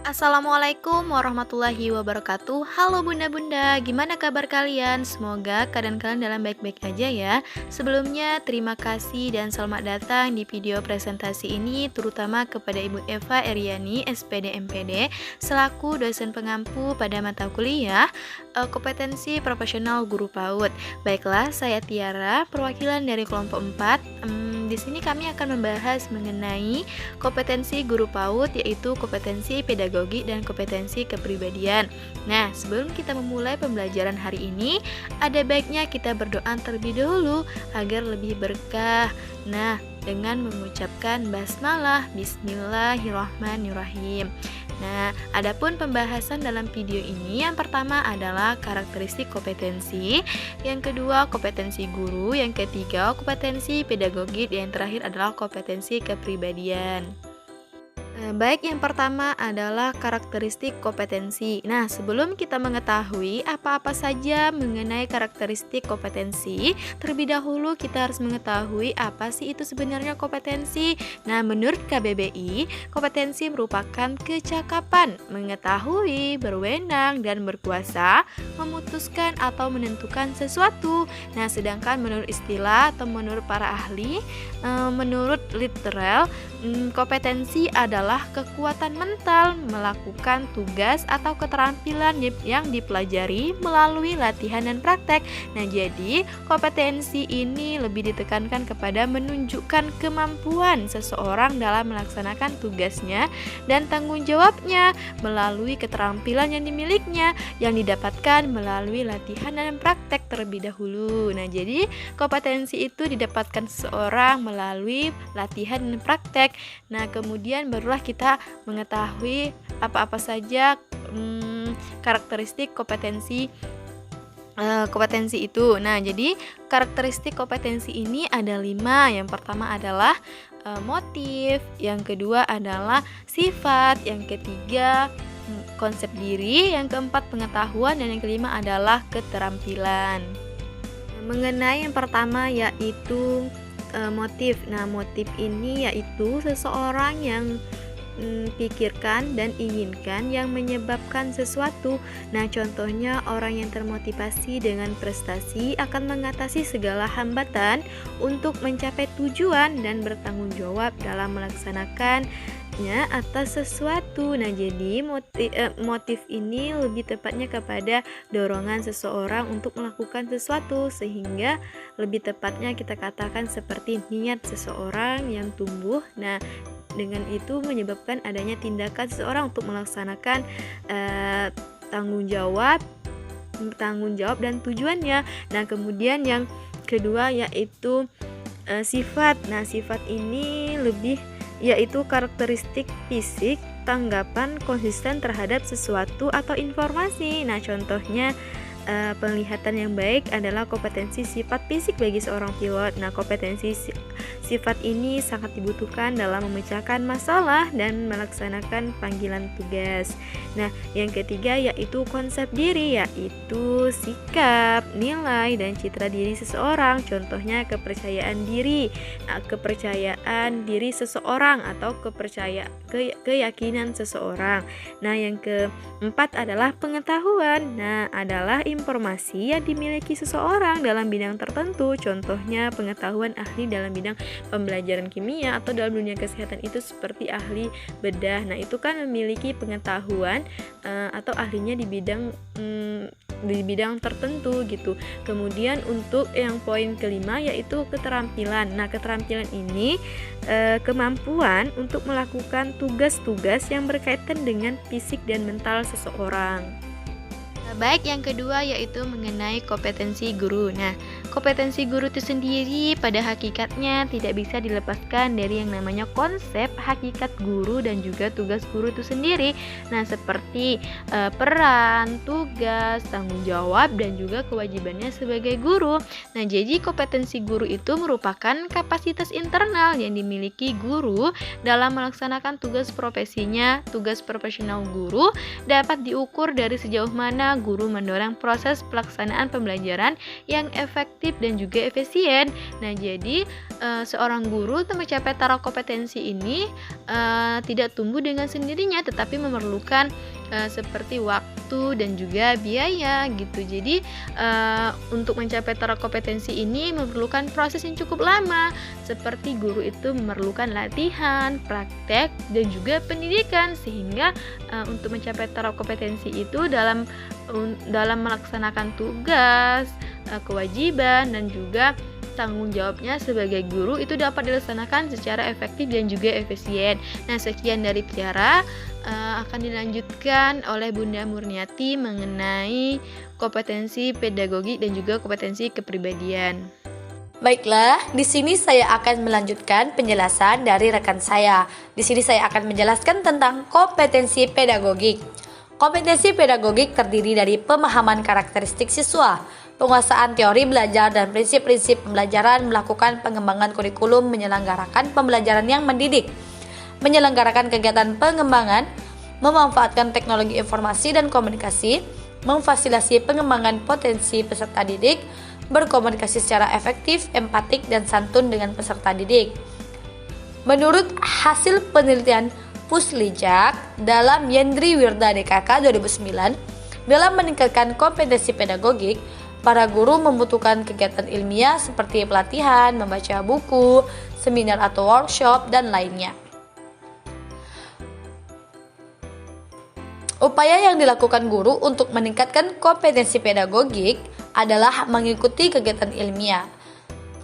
Assalamualaikum warahmatullahi wabarakatuh. Halo bunda-bunda, gimana kabar kalian? Semoga keadaan kalian dalam baik-baik aja ya. Sebelumnya terima kasih dan selamat datang di video presentasi ini, terutama kepada Ibu Eva Eryani, SPD MPD, selaku dosen pengampu pada mata kuliah kompetensi profesional guru PAUD. Baiklah, saya Tiara, perwakilan dari kelompok 4. Di sini kami akan membahas mengenai kompetensi guru PAUD, yaitu kompetensi pedagogi dan kompetensi kepribadian. Nah, sebelum kita memulai pembelajaran hari ini, ada baiknya kita berdoa terlebih dahulu agar lebih berkah. Nah, dengan mengucapkan basmalah, bismillahirrahmanirrahim. Nah, adapun pembahasan dalam video ini, yang pertama adalah karakteristik kompetensi, yang kedua kompetensi guru, yang ketiga kompetensi pedagogi, dan yang terakhir adalah kompetensi kepribadian. Baik, yang pertama adalah karakteristik kompetensi. Nah, sebelum kita mengetahui apa-apa saja mengenai karakteristik kompetensi, terlebih dahulu kita harus mengetahui apa sih itu sebenarnya kompetensi. Nah, menurut KBBI, kompetensi merupakan kecakapan, mengetahui, berwenang, dan berkuasa, memutuskan atau menentukan sesuatu. Nah, sedangkan menurut istilah atau menurut para ahli, menurut literal, kompetensi adalah kekuatan mental melakukan tugas atau keterampilan yang dipelajari melalui latihan dan praktek. Nah, jadi kompetensi ini lebih ditekankan kepada menunjukkan kemampuan seseorang dalam melaksanakan tugasnya dan tanggung jawabnya melalui keterampilan yang dimilikinya yang didapatkan melalui latihan dan praktek terlebih dahulu. Nah, jadi kompetensi itu didapatkan seseorang melalui latihan dan praktek. Nah, kemudian barulah kita mengetahui apa-apa saja karakteristik kompetensi itu. Nah, jadi karakteristik kompetensi ini ada 5. Yang pertama adalah motif, yang kedua adalah sifat, yang ketiga konsep diri, yang keempat pengetahuan, dan yang kelima adalah keterampilan. Mengenai yang pertama yaitu motif. Nah, motif ini yaitu seseorang yang pikirkan dan inginkan yang menyebabkan sesuatu. Nah, contohnya orang yang termotivasi dengan prestasi akan mengatasi segala hambatan untuk mencapai tujuan dan bertanggung jawab dalam melaksanakannya atas sesuatu. Nah, jadi motif ini lebih tepatnya kepada dorongan seseorang untuk melakukan sesuatu, sehingga lebih tepatnya kita katakan seperti niat seseorang yang tumbuh. Nah, dengan itu menyebabkan adanya tindakan seseorang untuk melaksanakan tanggung jawab dan tujuannya. Nah, kemudian yang kedua yaitu sifat. Nah, sifat ini lebih yaitu karakteristik fisik, tanggapan konsisten terhadap sesuatu atau informasi. Nah, contohnya penglihatan yang baik adalah kompetensi sifat fisik bagi seorang pilot. Nah, kompetensi sifat ini sangat dibutuhkan dalam memecahkan masalah dan melaksanakan panggilan tugas. Nah, yang ketiga yaitu konsep diri, yaitu sikap, nilai, dan citra diri seseorang. Contohnya kepercayaan diri. Nah, kepercayaan diri seseorang atau keyakinan seseorang. Nah, yang keempat adalah pengetahuan. Nah, adalah informasi yang dimiliki seseorang dalam bidang tertentu. Contohnya pengetahuan ahli dalam bidang pembelajaran kimia atau dalam dunia kesehatan itu seperti ahli bedah. Nah, itu kan memiliki pengetahuan atau ahlinya di bidang tertentu gitu. Kemudian untuk yang poin kelima yaitu keterampilan. Nah, keterampilan ini kemampuan untuk melakukan tugas-tugas yang berkaitan dengan fisik dan mental seseorang. Baik, yang kedua yaitu mengenai kompetensi guru. Nah, kompetensi guru itu sendiri pada hakikatnya tidak bisa dilepaskan dari yang namanya konsep hakikat guru dan juga tugas guru itu sendiri. Nah, seperti peran, tugas, tanggung jawab, dan juga kewajibannya sebagai guru. Nah, jadi kompetensi guru itu merupakan kapasitas internal yang dimiliki guru dalam melaksanakan tugas profesinya. Tugas profesional guru dapat diukur dari sejauh mana guru mendorong proses pelaksanaan pembelajaran yang efektif efektif dan juga efisien. Nah, jadi seorang guru untuk mencapai taraf kompetensi ini tidak tumbuh dengan sendirinya, tetapi memerlukan seperti waktu dan juga biaya gitu. Jadi untuk mencapai taraf kompetensi ini memerlukan proses yang cukup lama, seperti guru itu memerlukan latihan, praktek, dan juga pendidikan, sehingga untuk mencapai taraf kompetensi itu dalam melaksanakan tugas, kewajiban, dan juga tanggung jawabnya sebagai guru itu dapat dilaksanakan secara efektif dan juga efisien. Nah, sekian dari Tiara, akan dilanjutkan oleh Bunda Murniati mengenai kompetensi pedagogik dan juga kompetensi kepribadian. Baiklah, di sini saya akan melanjutkan penjelasan dari rekan saya. Di sini saya akan menjelaskan tentang kompetensi pedagogik. Kompetensi pedagogik terdiri dari pemahaman karakteristik siswa, penguasaan teori belajar dan prinsip-prinsip pembelajaran, melakukan pengembangan kurikulum, menyelenggarakan pembelajaran yang mendidik, menyelenggarakan kegiatan pengembangan, memanfaatkan teknologi informasi dan komunikasi, memfasilitasi pengembangan potensi peserta didik, berkomunikasi secara efektif, empatik, dan santun dengan peserta didik. Menurut hasil penelitian Puslijak dalam Yendri Wirda DKK 2009, dalam meningkatkan kompetensi pedagogik, para guru membutuhkan kegiatan ilmiah seperti pelatihan, membaca buku, seminar atau workshop, dan lainnya. Upaya yang dilakukan guru untuk meningkatkan kompetensi pedagogik adalah mengikuti kegiatan ilmiah,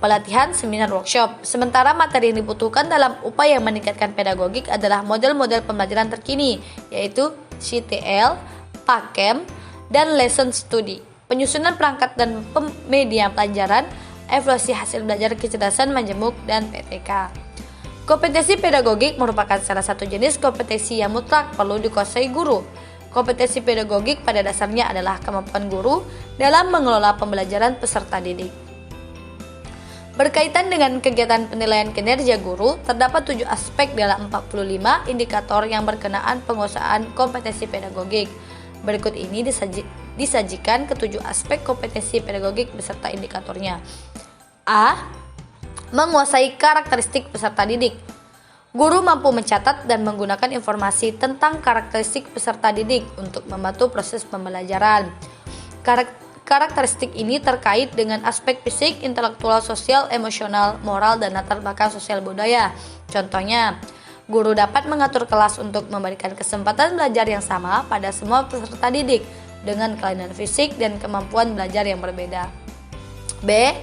pelatihan, seminar, workshop. Sementara materi yang dibutuhkan dalam upaya meningkatkan pedagogik adalah model-model pembelajaran terkini, yaitu CTL, PAKEM, dan Lesson Study, penyusunan perangkat dan media pelajaran, evaluasi hasil belajar kecerdasan majemuk, dan PTK. Kompetensi pedagogik merupakan salah satu jenis kompetensi yang mutlak perlu dikuasai guru. Kompetensi pedagogik pada dasarnya adalah kemampuan guru dalam mengelola pembelajaran peserta didik. Berkaitan dengan kegiatan penilaian kinerja guru, terdapat 7 aspek dalam 45 indikator yang berkenaan penguasaan kompetensi pedagogik. Berikut ini disajikan ketujuh aspek kompetensi pedagogik beserta indikatornya. A. Menguasai karakteristik peserta didik. Guru mampu mencatat dan menggunakan informasi tentang karakteristik peserta didik untuk membantu proses pembelajaran. Karakteristik ini terkait dengan aspek fisik, intelektual, sosial, emosional, moral, dan latar belakang sosial budaya. Contohnya, guru dapat mengatur kelas untuk memberikan kesempatan belajar yang sama pada semua peserta didik dengan kelainan fisik dan kemampuan belajar yang berbeda. B.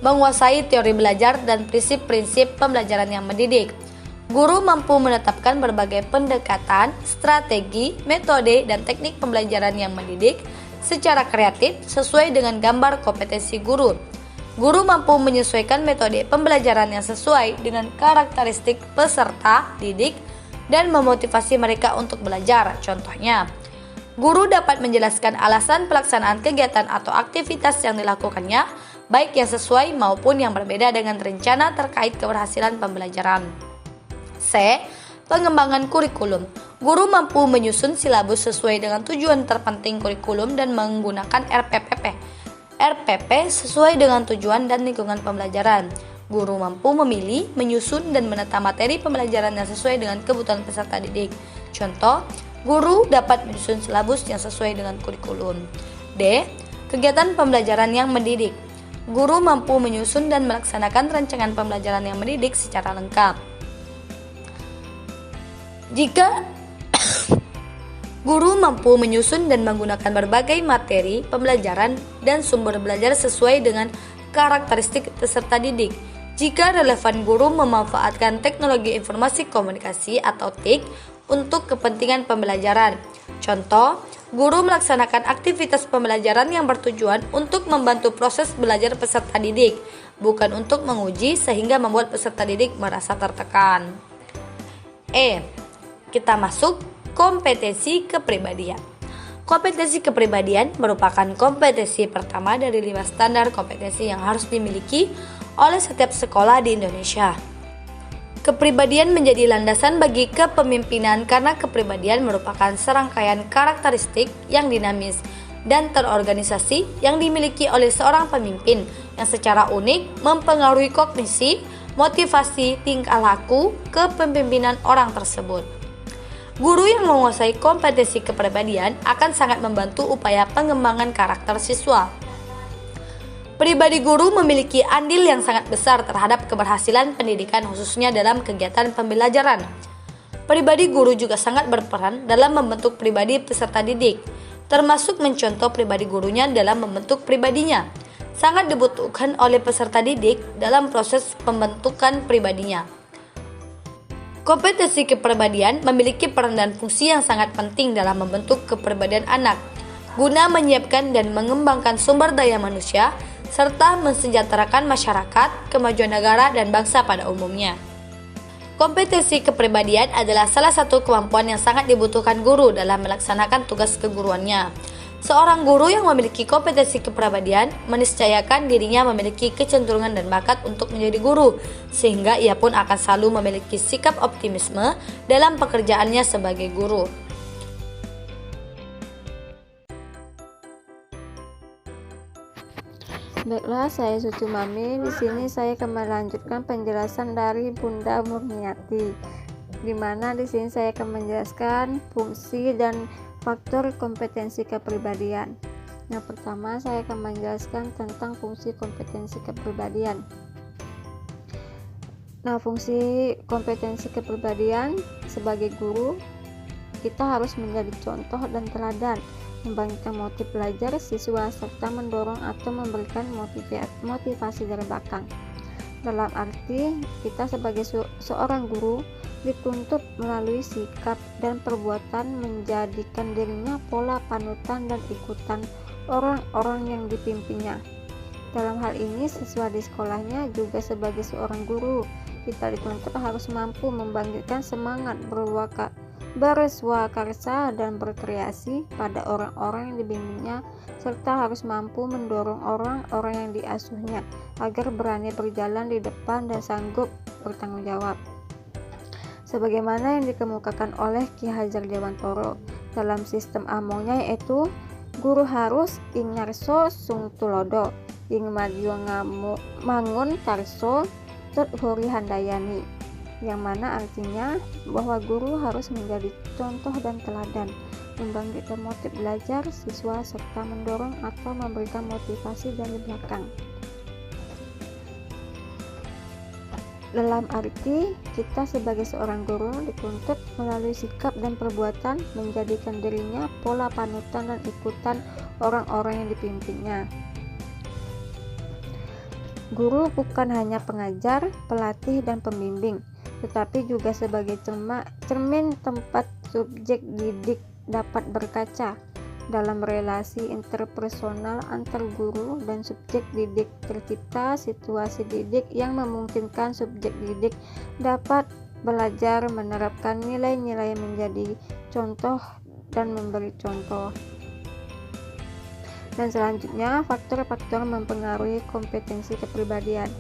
Menguasai teori belajar dan prinsip-prinsip pembelajaran yang mendidik. Guru mampu menetapkan berbagai pendekatan, strategi, metode, dan teknik pembelajaran yang mendidik secara kreatif sesuai dengan gambar kompetensi guru. Guru mampu menyesuaikan metode pembelajaran yang sesuai dengan karakteristik peserta didik dan memotivasi mereka untuk belajar. Contohnya, guru dapat menjelaskan alasan pelaksanaan kegiatan atau aktivitas yang dilakukannya, baik yang sesuai maupun yang berbeda dengan rencana terkait keberhasilan pembelajaran. C. Pengembangan kurikulum. Guru mampu menyusun silabus sesuai dengan tujuan terpenting kurikulum dan menggunakan RPP sesuai dengan tujuan dan lingkungan pembelajaran. Guru mampu memilih, menyusun, dan menata materi pembelajaran yang sesuai dengan kebutuhan peserta didik. Contoh, guru dapat menyusun silabus yang sesuai dengan kurikulum. D. Kegiatan pembelajaran yang mendidik. Guru mampu menyusun dan melaksanakan rancangan pembelajaran yang mendidik secara lengkap. Jika guru mampu menyusun dan menggunakan berbagai materi pembelajaran dan sumber belajar sesuai dengan karakteristik peserta didik. Jika relevan, guru memanfaatkan teknologi informasi komunikasi atau TIK untuk kepentingan pembelajaran. Contoh, guru melaksanakan aktivitas pembelajaran yang bertujuan untuk membantu proses belajar peserta didik, bukan untuk menguji sehingga membuat peserta didik merasa tertekan. Kita masuk kompetensi kepribadian. Kompetensi kepribadian merupakan kompetensi pertama dari 5 standar kompetensi yang harus dimiliki oleh setiap sekolah di Indonesia. Kepribadian menjadi landasan bagi kepemimpinan karena kepribadian merupakan serangkaian karakteristik yang dinamis, dan terorganisasi yang dimiliki oleh seorang pemimpin yang secara unik mempengaruhi kognisi, motivasi, tingkah laku, kepemimpinan orang tersebut. Guru yang menguasai kompetensi kepribadian akan sangat membantu upaya pengembangan karakter siswa. Pribadi guru memiliki andil yang sangat besar terhadap keberhasilan pendidikan khususnya dalam kegiatan pembelajaran. Pribadi guru juga sangat berperan dalam membentuk pribadi peserta didik, termasuk mencontoh pribadi gurunya dalam membentuk pribadinya. Sangat dibutuhkan oleh peserta didik dalam proses pembentukan pribadinya. Kompetensi kepribadian memiliki peran dan fungsi yang sangat penting dalam membentuk kepribadian anak, guna menyiapkan dan mengembangkan sumber daya manusia, serta mensejahterakan masyarakat, kemajuan negara, dan bangsa pada umumnya. Kompetensi kepribadian adalah salah satu kemampuan yang sangat dibutuhkan guru dalam melaksanakan tugas keguruannya. Seorang guru yang memiliki kompetensi kepribadian meniscayakan dirinya memiliki kecenderungan dan bakat untuk menjadi guru, sehingga ia pun akan selalu memiliki sikap optimisme dalam pekerjaannya sebagai guru. Baiklah, saya Suci Mami. Di sini saya akan melanjutkan penjelasan dari Bunda Murniati, di mana di sini saya akan menjelaskan fungsi dan faktor kompetensi kepribadian. Yang pertama, saya akan menjelaskan tentang fungsi kompetensi kepribadian. Nah, fungsi kompetensi kepribadian sebagai guru, kita harus menjadi contoh dan teladan, membangkitkan motif belajar siswa, serta mendorong atau memberikan motivasi dari belakang. Dalam arti, kita sebagai seorang guru dituntut melalui sikap dan perbuatan menjadikan dirinya pola panutan dan ikutan orang-orang yang dipimpinnya. Dalam hal ini, siswa di sekolahnya juga sebagai seorang guru, kita dituntut harus mampu membangkitkan semangat berswakarsa dan berkreasi pada orang-orang yang dibimbingnya, serta harus mampu mendorong orang-orang yang diasuhnya agar berani berjalan di depan dan sanggup bertanggung jawab. Sebagaimana yang dikemukakan oleh Ki Hajar Dewantoro dalam sistem amongnya, yaitu guru harus ing ngarso sung tulodo, ing madyo mangun karso tut huri handayani, yang mana artinya bahwa guru harus menjadi contoh dan teladan, membangkitkan motif belajar siswa, serta mendorong atau memberikan motivasi dari belakang. Dalam arti, kita sebagai seorang guru dituntut melalui sikap dan perbuatan menjadikan dirinya pola panutan dan ikutan orang-orang yang dipimpinnya. Guru bukan hanya pengajar, pelatih, dan pembimbing, tetapi juga sebagai cermin tempat subjek didik dapat berkaca dalam relasi interpersonal antar guru dan subjek didik. Tercipta situasi didik yang memungkinkan subjek didik dapat belajar menerapkan nilai-nilai menjadi contoh dan memberi contoh. Dan selanjutnya, faktor-faktor mempengaruhi kompetensi kepribadian.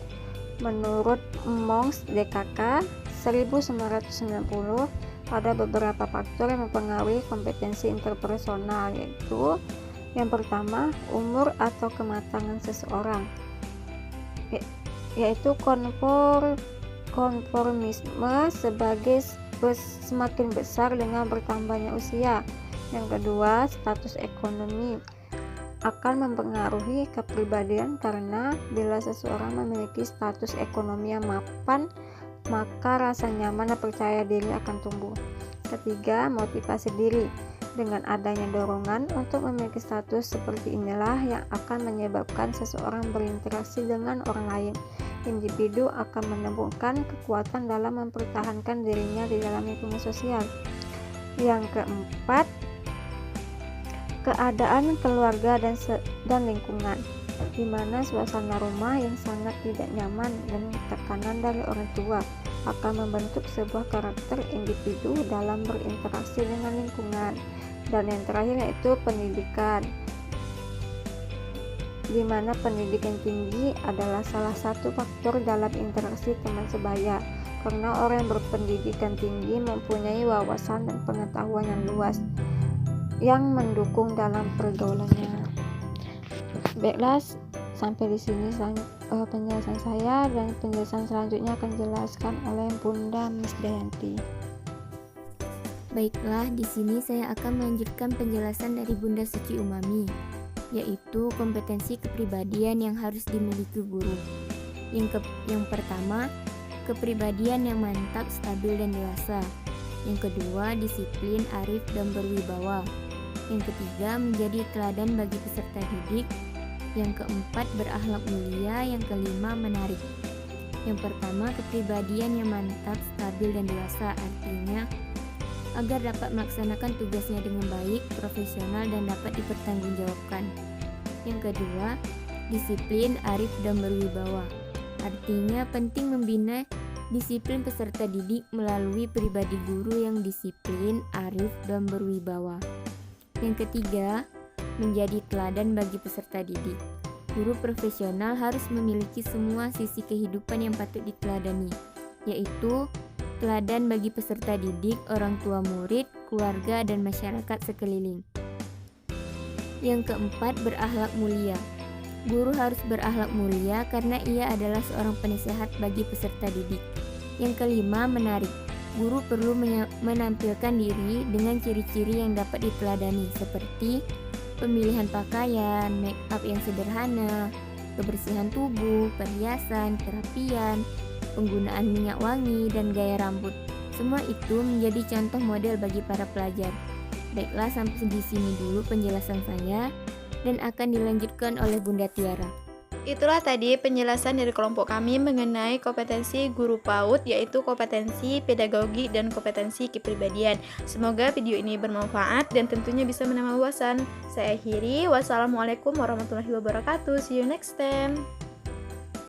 Menurut Monks DKK 1990, ada beberapa faktor yang mempengaruhi kompetensi interpersonal, yaitu yang pertama, umur atau kematangan seseorang, yaitu konformisme sebagai semakin besar dengan bertambahnya usia. Yang kedua, status ekonomi akan mempengaruhi kepribadian, karena bila seseorang memiliki status ekonomi yang mapan, maka rasa nyaman dan percaya diri akan tumbuh. Ketiga, motivasi diri. Dengan adanya dorongan untuk memiliki status seperti inilah yang akan menyebabkan seseorang berinteraksi dengan orang lain. Individu akan menemukan kekuatan dalam mempertahankan dirinya di dalam lingkungan sosial. Yang keempat, keadaan keluarga dan lingkungan, di mana suasana rumah yang sangat tidak nyaman dan tekanan dari orang tua akan membentuk sebuah karakter individu dalam berinteraksi dengan lingkungan. Dan yang terakhir yaitu pendidikan, di mana pendidikan tinggi adalah salah satu faktor dalam interaksi teman sebaya, karena orang yang berpendidikan tinggi mempunyai wawasan dan pengetahuan yang luas yang mendukung dalam pergaulannya. Baiklah, sampai di sini penjelasan saya, dan penjelasan selanjutnya akan dijelaskan oleh Bunda Miss Dayanti. Baiklah, di sini saya akan melanjutkan penjelasan dari Bunda Suci Umami, yaitu kompetensi kepribadian yang harus dimiliki guru. Yang pertama, kepribadian yang mantap, stabil, dan dewasa. Yang kedua, disiplin, arif, dan berwibawa. Yang ketiga, menjadi teladan bagi peserta didik. Yang keempat, berakhlak mulia. Yang kelima, menarik. Yang pertama, kepribadian yang mantap, stabil, dan dewasa, artinya agar dapat melaksanakan tugasnya dengan baik, profesional, dan dapat dipertanggungjawabkan. Yang kedua, disiplin, arif, dan berwibawa, artinya penting membina disiplin peserta didik melalui pribadi guru yang disiplin, arif, dan berwibawa. Yang ketiga, menjadi teladan bagi peserta didik. Guru profesional harus memiliki semua sisi kehidupan yang patut diteladani, yaitu teladan bagi peserta didik, orang tua murid, keluarga, dan masyarakat sekeliling. Yang keempat, berakhlak mulia. Guru harus berakhlak mulia karena ia adalah seorang penasehat bagi peserta didik. Yang kelima, menarik. Guru perlu menampilkan diri dengan ciri-ciri yang dapat diteladani, seperti pemilihan pakaian, make up yang sederhana, kebersihan tubuh, perhiasan, kerapian, penggunaan minyak wangi, dan gaya rambut. Semua itu menjadi contoh model bagi para pelajar. Baiklah, sampai di sini dulu penjelasan saya, dan akan dilanjutkan oleh Bunda Tiara. Itulah tadi penjelasan dari kelompok kami mengenai kompetensi guru PAUD, yaitu kompetensi pedagogi dan kompetensi kepribadian. Semoga video ini bermanfaat dan tentunya bisa menambah wawasan. Saya akhiri, wassalamualaikum warahmatullahi wabarakatuh. See you next time.